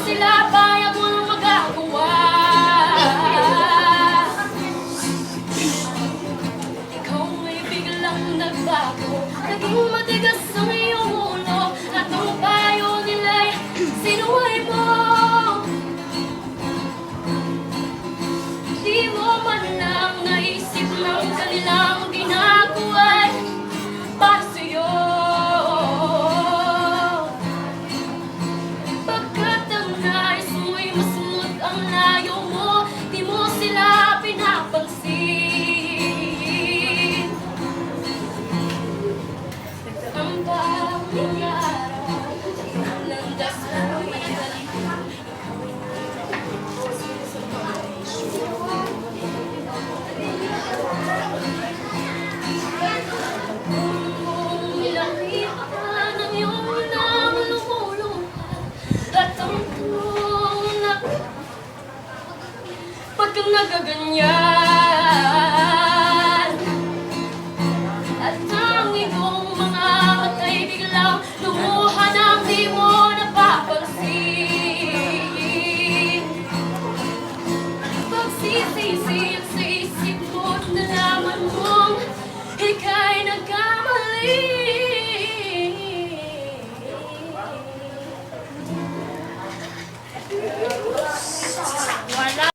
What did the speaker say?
sila bayang walang magagawa. Ikaw ay biglang nagbago, naging matigas ang iyong ulo, at ang payo nila'y sinuway mo. Di mo man lang naisip ng kanilang ginagawa'y para sa'yo. Pagkat ang nais mo'y masunod ang layo mo, di mo sila pinapansin. Ang bawang araw, landas mo'y pag kang nagaganyan.